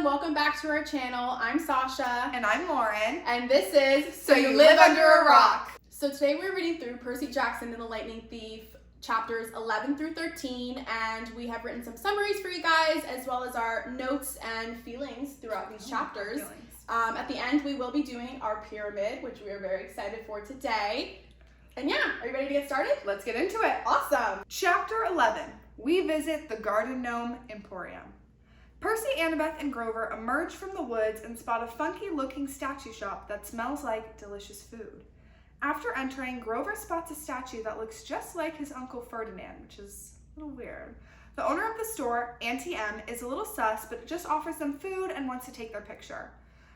everyone, welcome back to our channel. I'm Sasha. And I'm Lauren. And this is So You Live Under a Rock. So today we're reading through Percy Jackson and the Lightning Thief, chapters 11 through 13, and we have written some summaries for you guys, as well as our notes and feelings throughout these chapters. At the end, we will be doing our pyramid, which we are very excited for today. And yeah, are you ready to get started? Let's get into it. Awesome. Chapter 11. We visit the Garden Gnome Emporium. Percy, Annabeth, and Grover emerge from the woods and spot a funky-looking statue shop that smells like delicious food. After entering, Grover spots a statue that looks just like his Uncle Ferdinand, which is a little weird. The owner of the store, Auntie M, is a little sus, but just offers them food and wants to take their picture.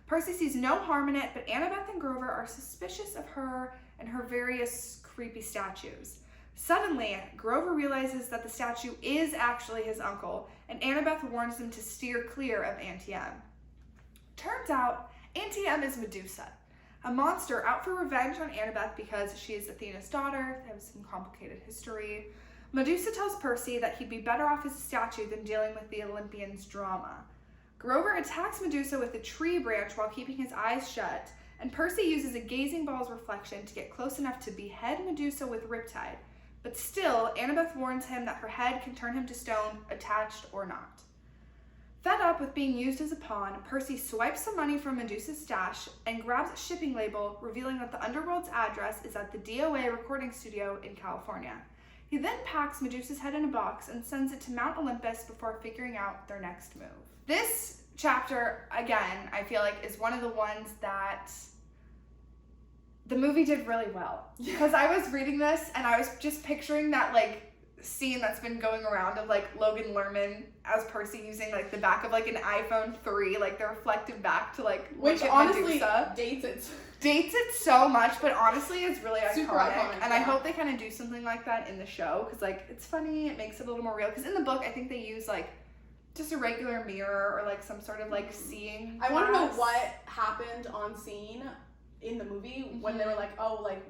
Percy sees no harm in it, but Annabeth and Grover are suspicious of her and her various creepy statues. Suddenly, Grover realizes that the statue is actually his uncle, and Annabeth warns them to steer clear of Auntie M. Turns out, Auntie M is Medusa, a monster out for revenge on Annabeth because she is Athena's daughter. They have some complicated history. Medusa tells Percy that he'd be better off as a statue than dealing with the Olympians' drama. Grover attacks Medusa with a tree branch while keeping his eyes shut, and Percy uses a gazing ball's reflection to get close enough to behead Medusa with Riptide. But still, Annabeth warns him that her head can turn him to stone, attached or not. Fed up with being used as a pawn, Percy swipes some money from Medusa's stash and grabs a shipping label, revealing that the Underworld's address is at the DOA recording studio in California. He then packs Medusa's head in a box and sends it to Mount Olympus before figuring out their next move. This chapter, again, I feel like is one of the ones that the movie did really well. Because I was reading this and I was just picturing that scene that's been going around of Logan Lerman as Percy using the back of an iPhone 3, the reflective back to which honestly dates it so much, but honestly it's really super iconic. And I hope they kind of do something like that in the show, because it's funny, it makes it a little more real. Because in the book I think they use just a regular mirror or some sort of seeing glass. I want to know what happened on scene in the movie when they were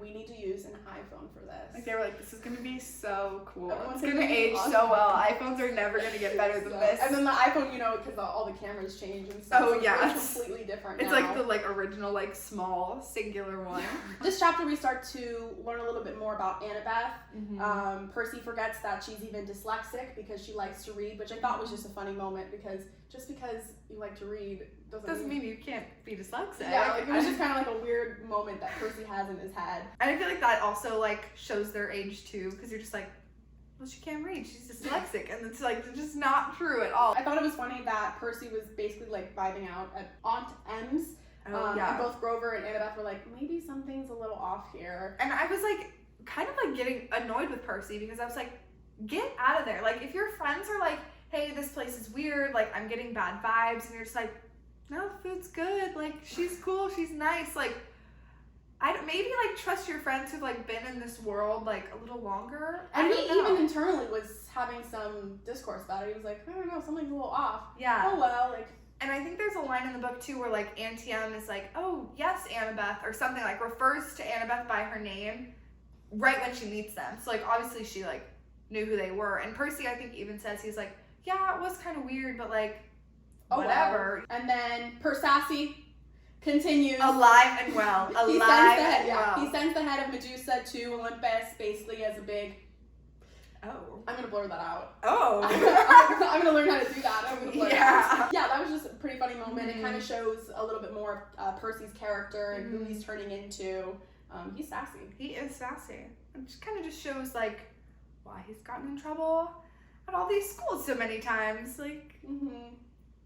we need to use an iPhone for this. They were this is going to be so cool. Everyone's it's going to age awesome. so well. iPhones are never going to get better than this. And then the iPhone, because all the cameras change and stuff. Oh, yeah. It's completely different It's now. the original, small, singular one. This chapter we start to learn a little bit more about Annabeth. Percy forgets that she's even dyslexic because she likes to read, which I thought was just a funny moment, because just because you like to read doesn't mean you can't be dyslexic. Yeah, it was just kind of a weird moment that Percy has in his head. And I feel that also shows their age too, because you're just well, she can't read, she's dyslexic, and it's just not true at all. I thought it was funny that Percy was basically vibing out at Aunt M's. And both Grover and Annabeth were maybe something's a little off here. And I was kind of getting annoyed with Percy, because I was get out of there. If your friends are hey, this place is weird, I'm getting bad vibes, and you're just no, the food's good, she's cool, she's nice, maybe trust your friends who've been in this world a little longer. And he even internally was having some discourse about it. He was I don't know, something's a little off. Yeah. Oh well, And I think there's a line in the book too where Auntie M is oh yes, Annabeth, or something, refers to Annabeth by her name right when she meets them. So obviously she knew who they were. And Percy, I think, even says, he's yeah, it was kind of weird, but oh, whatever. Well. And then Percy continues. Alive and well. He sends the head of Medusa to Olympus, basically as a big... Oh. I'm going to blur that out. Oh. I'm going to learn how to do that. I'm going to blur it out. Yeah, that was just a pretty funny moment. It kind of shows a little bit more of Percy's character and who he's turning into. He's sassy. He is sassy. It just kind of just shows, why he's gotten in trouble at all these schools so many times. Maybe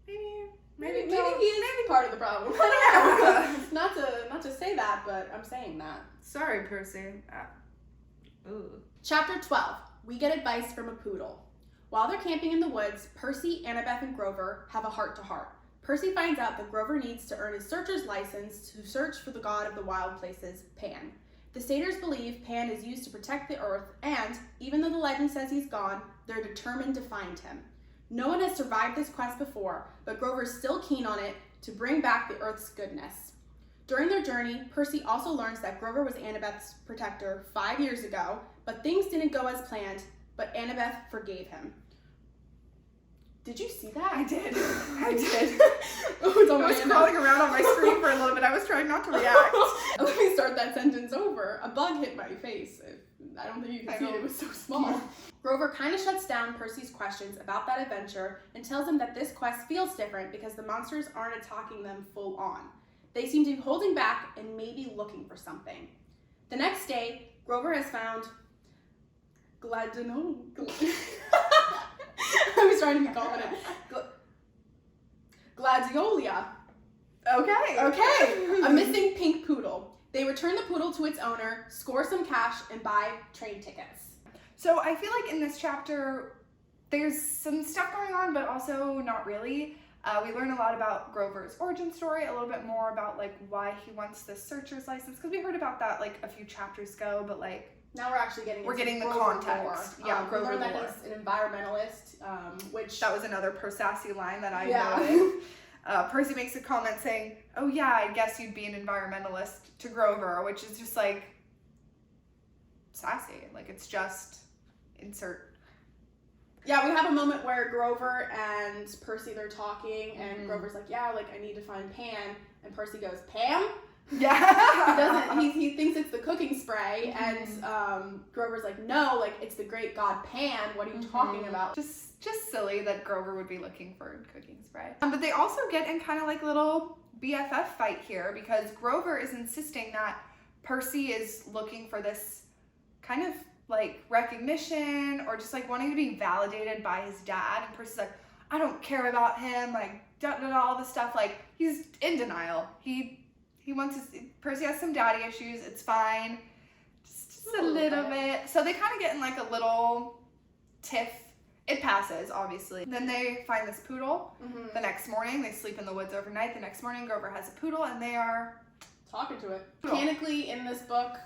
he is part of the problem. not to say that, but I'm saying that. Sorry, Percy. Ooh. Chapter 12. We get advice from a poodle. While they're camping in the woods, Percy, Annabeth, and Grover have a heart-to-heart. Percy finds out that Grover needs to earn his searcher's license to search for the god of the wild places, Pan. The satyrs believe Pan is used to protect the earth, and, even though the legend says he's gone, they're determined to find him. No one has survived this quest before, but Grover's still keen on it to bring back the earth's goodness. During their journey, Percy also learns that Grover was Annabeth's protector 5 years ago, but things didn't go as planned, but Annabeth forgave him. Did you see that? I did. I did. Oh, It was man. crawling around on my screen for a little bit. I was trying not to react. Let me start that sentence over. A bug hit my face. I don't think you can see it. It was so small. Yeah. Grover kind of shuts down Percy's questions about that adventure and tells him that this quest feels different because the monsters aren't attacking them full on. They seem to be holding back and maybe looking for something. The next day, Grover has found I was trying to be confident. Gladiola. Okay. A missing pink poodle. They return the poodle to its owner, score some cash, and buy train tickets. So I feel like in this chapter, there's some stuff going on, but also not really. We learn a lot about Grover's origin story, a little bit more about like why he wants this searcher's license, because we heard about that like a few chapters ago, but like now we're actually getting the Grover context. lore. Yeah, we Grover learned that lore. he's an environmentalist, which That was another Persassy line that I Yeah. noted. Percy makes a comment saying, "Oh yeah, I guess you'd be an environmentalist," to Grover, which is just like sassy. Like it's just insert. Yeah, we have a moment where Grover and Percy, they're talking, and Mhm. Grover's like, yeah, like, I need to find Pan, and Percy goes, Pam? Yeah. He doesn't, he thinks it's the cooking spray, Mhm. and Grover's like, no, like, it's the great god Pan, what are you talking about? Just silly that Grover would be looking for cooking spray. But they also get in kind of like a little BFF fight here because Grover is insisting that Percy is looking for this kind of like recognition or just like wanting to be validated by his dad. And Percy's like, I don't care about him, like all this stuff. Like he's in denial. He wants his, Percy has some daddy issues. It's fine. Just a little bit. So they kind of get in like a little tiff. It passes, obviously. Then they find this poodle. Mhm. The next morning, they sleep in the woods overnight. The next morning, Grover has a poodle, and they are Talking to it. Cool. Mechanically, in this book,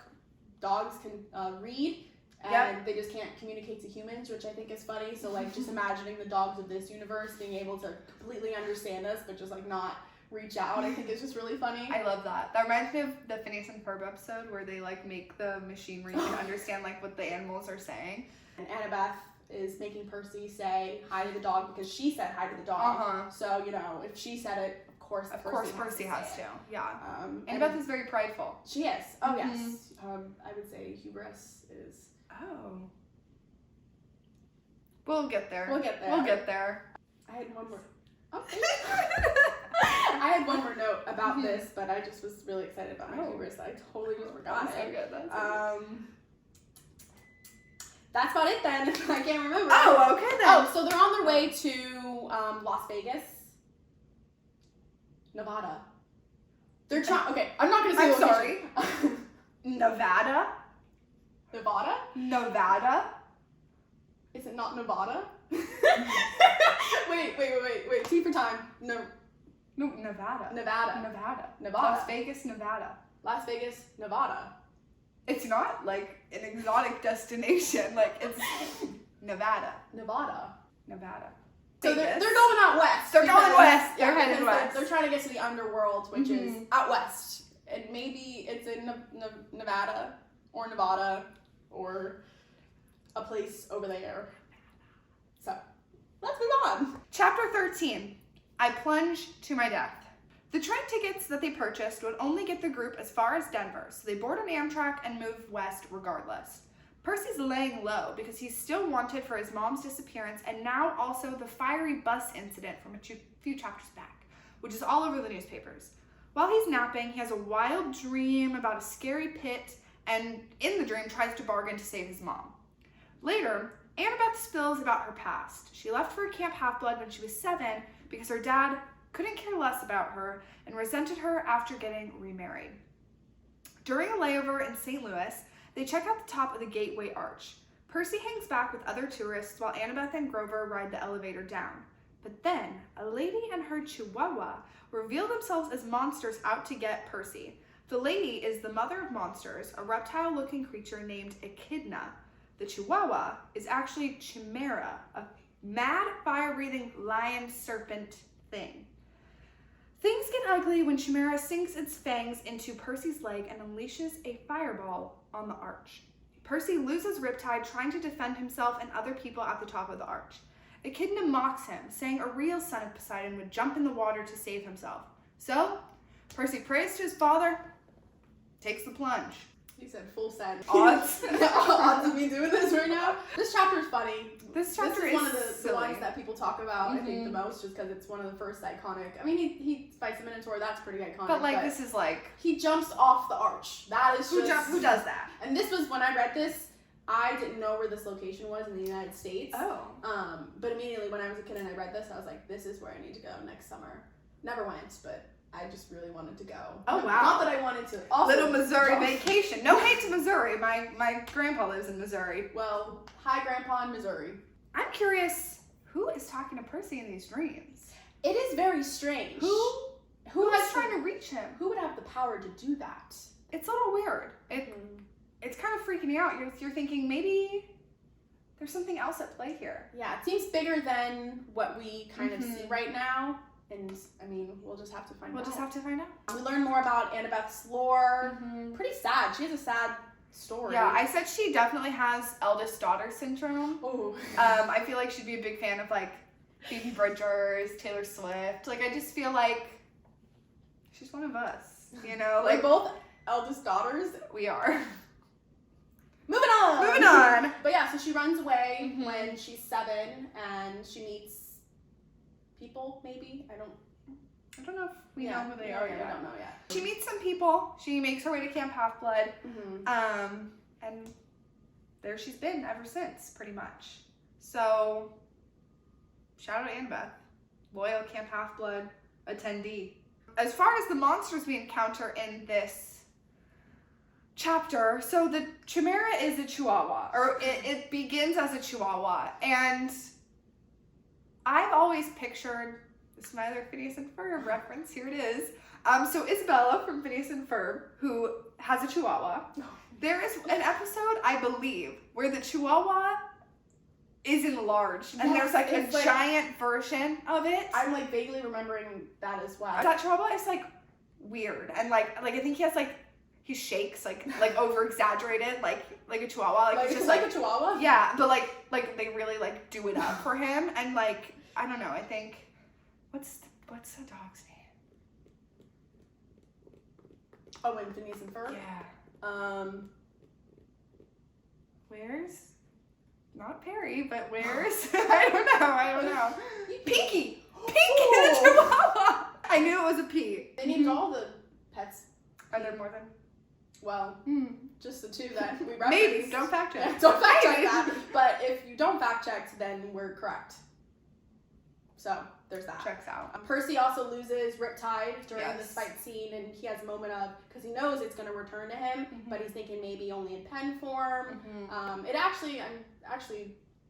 dogs can read, and they just can't communicate to humans, which I think is funny. So, like, just imagining the dogs of this universe being able to completely understand us, but just, like, not reach out, I think it's just really funny. I love that. That reminds me of the Phineas and Ferb episode where they, like, make the machine where you can understand, like, what the animals are saying. And Annabeth is making Percy say hi to the dog because she said hi to the dog. Uh-huh. So, you know, if she said it, of course Percy has to. Yeah. And Annabeth is very prideful. She is. Oh, Mhm. yes. I would say hubris is... Oh. We'll get there. We'll get there. We'll get there. I had one more... Oh, I had one more note about this, but I just was really excited about my hubris. I totally just forgot That's so it. good. That's so good. That's about it then. I can't remember. Oh, okay then. Oh, so they're on their way to Las Vegas, Nevada. They're trying. Okay, I'm not gonna say. I'm location. sorry. Nevada? Nevada? Nevada? Is it not Nevada? wait. T for time. No, Nevada. Nevada. Nevada. Las Vegas, Nevada. Las Vegas, Nevada. It's not like an exotic destination. Like it's Nevada. Nevada. So they're Vegas. going out west. They're going because- west. They're yeah, headed because west. They're trying to get to the underworld, which is Mhm. out west. And maybe it's in Nevada or Nevada or a place over there. So let's move on. Chapter 13. I plunge to my death. The train tickets that they purchased would only get the group as far as Denver, so they board an Amtrak and move west regardless. Percy's laying low because he's still wanted for his mom's disappearance and now also the fiery bus incident from a few chapters back, which is all over the newspapers. While he's napping, he has a wild dream about a scary pit and in the dream tries to bargain to save his mom. Later, Annabeth spills about her past. She left for Camp Half-Blood when she was 7 because her dad couldn't care less about her and resented her after getting remarried. During a layover in St. Louis, they check out the top of the Gateway Arch. Percy hangs back with other tourists while Annabeth and Grover ride the elevator down. But then, a lady and her chihuahua reveal themselves as monsters out to get Percy. The lady is the mother of monsters, a reptile-looking creature named Echidna. The chihuahua is actually Chimera, a mad, fire-breathing lion serpent thing. Things get ugly when Chimera sinks its fangs into Percy's leg and unleashes a fireball on the arch. Percy loses Riptide trying to defend himself and other people at the top of the arch. Echidna mocks him, saying a real son of Poseidon would jump in the water to save himself. So, Percy prays to his father, takes the plunge. He said full send. Odds. Odds of me doing this right now. This chapter is funny. This chapter is one of the silly. ones that people talk about, I think, the most, just because it's one of the first iconic. I mean, he fights a Minotaur, that's pretty iconic. But like, this is like... He jumps off the arch. That is Who does that? And this was, when I read this, I didn't know where this location was in the United States. Oh. But immediately when I was a kid and I read this, I was like, this is where I need to go next summer. Never went, but I just really wanted to go. Oh, wow. Not that I wanted to. Also, Little Missouri vacation. No hate to Missouri. My grandpa lives in Missouri. Well, hi, Grandpa in Missouri. I'm curious, who is talking to Percy in these dreams? It is very strange. Who is trying to reach him? Who would have the power to do that? It's a little weird. It's kind of freaking me out. You're thinking maybe there's something else at play here. Yeah, it seems bigger than what we kind of see right now. And, I mean, we'll just have to find out. We learn more about Annabeth's lore. Pretty sad. She has a sad story. Yeah, I said she definitely has eldest daughter syndrome. Oh. I feel like she'd be a big fan of, like, Phoebe Bridgers, Taylor Swift. Like, I just feel like she's one of us, you know? Like, both eldest daughters. We are. Moving on. But yeah, so she runs away when she's 7, and she meets people, maybe? I don't know if we know who they are yet. We don't know yet. She meets some people. She makes her way to Camp Half-Blood. And there she's been ever since, pretty much. So, shout out to Annabeth. Loyal Camp Half-Blood attendee. As far as the monsters we encounter in this chapter, so the Chimera is a Chihuahua, or it begins as a Chihuahua, and I've always pictured, this is my other Phineas and Ferb reference, here it is. So Isabella from Phineas and Ferb, who has a Chihuahua, there is an episode, I believe, where the Chihuahua is enlarged, and there's like a giant version of it. I'm like vaguely remembering that as well. That Chihuahua is like weird, and like I think he has like, he shakes like over exaggerated like a Chihuahua, like it's just like a Chihuahua. Yeah, but like they really like do it up for him, and like I don't know. I think what's the dog's name? Oh, in Phineas and Ferb. Yeah. Where's not Perry, but where's I don't know. Pinky. Pinky the Chihuahua. I knew it was a P. They named all the pets. Are there more than? Well, just the 2 that we referenced. Maybe. Don't fact check. Yeah, don't fact check that. But if you don't fact check, then we're correct. So, there's that. Checks out. Percy also loses Riptide during this fight scene, and he has a moment of, because he knows it's going to return to him, but he's thinking maybe only in pen form. I'm actually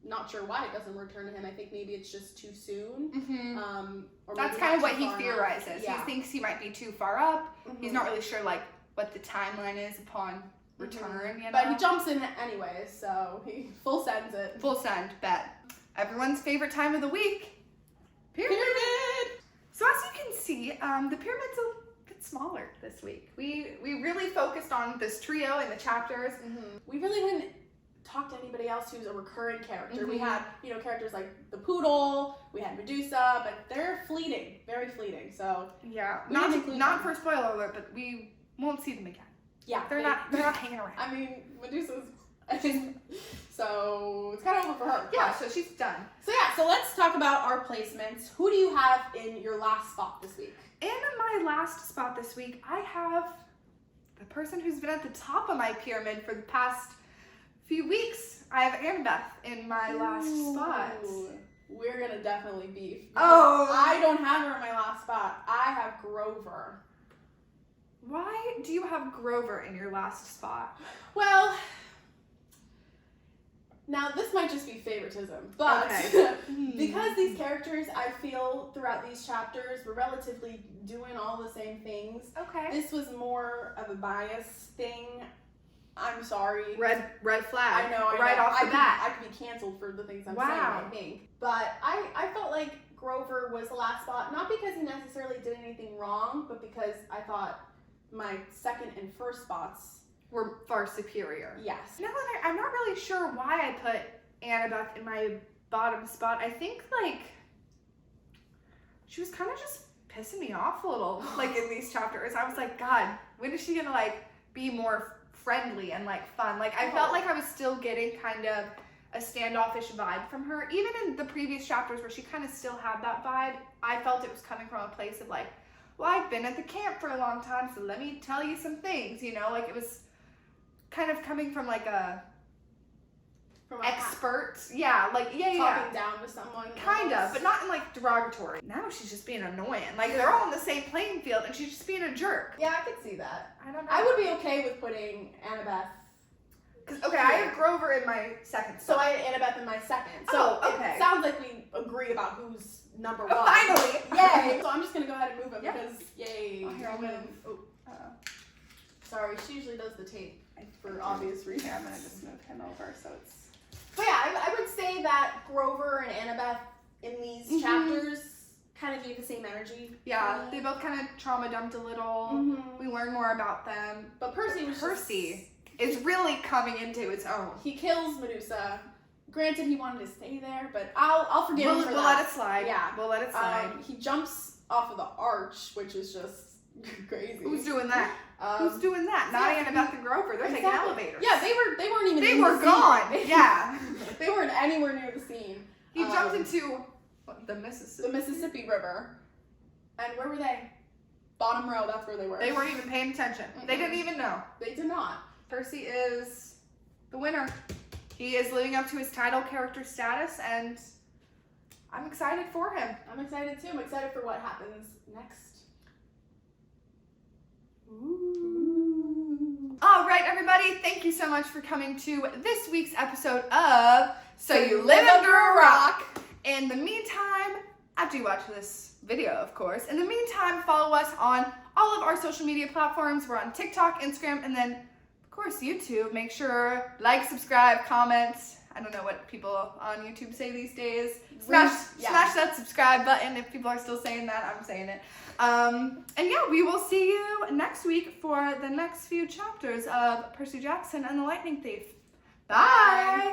not sure why it doesn't return to him. I think maybe it's just too soon. Or that's kind of what he theorizes. He thinks he might be too far up. He's not really sure like what the timeline is upon return, you know? But he jumps in anyways, so he full sends it. Full send, bet. Everyone's favorite time of the week. Pyramid! So as you can see, the pyramid's a bit smaller this week. We really focused on this trio in the chapters. We really didn't talk to anybody else who's a recurring character. We had, characters like the Poodle, we had Medusa, but they're fleeting, very fleeting. So yeah, not for spoiler alert, but we won't see them again. Yeah, they're not hanging around. I mean, Medusa's. So it's kind of over for her. Yeah, so she's done. So let's talk about our placements. Who do you have in your last spot this week? In my last spot this week, I have the person who's been at the top of my pyramid for the past few weeks. I have Annabeth in my last spot. We're gonna definitely beef. Oh, I don't have her in my last spot. I have Grover. Why do you have Grover in your last spot? Well, now this might just be favoritism, but because these characters, I feel, throughout these chapters were relatively doing all the same things. Okay. This was more of a bias thing. I'm sorry. Red flag. I know. Right off the bat. I could be canceled for the things I'm saying, I think. But I felt like Grover was the last spot, not because he necessarily did anything wrong, but because I thought my second and first spots were far superior. Yes. Now that I'm not really sure why I put Annabeth in my bottom spot. I think, like, she was kind of just pissing me off a little, like, in these chapters. I was like, God, when is she gonna, like, be more friendly and, like, fun? Like, I felt like I was still getting kind of a standoffish vibe from her. Even in the previous chapters where she kind of still had that vibe, I felt it was coming from a place of, like, well, I've been at the camp for a long time, so let me tell you some things, you know? Like, it was kind of coming from, like, a expert. Yeah, like, talking down to someone. Kind of, but not in, like, derogatory. Now she's just being annoying. Like, they're all on the same playing field, and she's just being a jerk. Yeah, I could see that. I don't know. I would be okay with putting Annabeth. Okay, I have Grover in my second spot. So I had Annabeth in my second. So okay. It sounds like we agree about who's number one. Finally! Yay! So I'm just gonna go ahead and move him because yay. Oh, here, I'll move. Sorry, she usually does the tape for obvious reasons. Here, I'm gonna just move him over so it's... But yeah, I would say that Grover and Annabeth in these chapters kind of gave the same energy. Yeah, they both kind of trauma dumped a little. We learn more about them. But Percy is really coming into his own. He kills Medusa. Granted, he wanted to stay there, but I'll forgive him for that. We'll let it slide. Yeah. We'll let it slide. He jumps off of the arch, which is just crazy. Who's doing that? Who's doing that? Not Annabeth and Grover. They're taking elevators. Yeah, they weren't even. They were gone. Yeah. They weren't anywhere near the scene. He jumped into the Mississippi. The Mississippi River. And where were they? Bottom row. That's where they were. They weren't even paying attention. They didn't even know. They did not. Percy is the winner. He is living up to his title character status, and I'm excited for him. I'm excited too. I'm excited for what happens next. Ooh. All right, everybody. Thank you so much for coming to this week's episode of So You Live Under a Rock. In the meantime, after you watch this video, of course, in the meantime, follow us on all of our social media platforms. We're on TikTok, Instagram, and then, of course, YouTube. Make sure, like, subscribe, comment. I don't know what people on YouTube say these days. Smash that subscribe button. If people are still saying that, I'm saying it. And yeah, we will see you next week for the next few chapters of Percy Jackson and the Lightning Thief. Bye!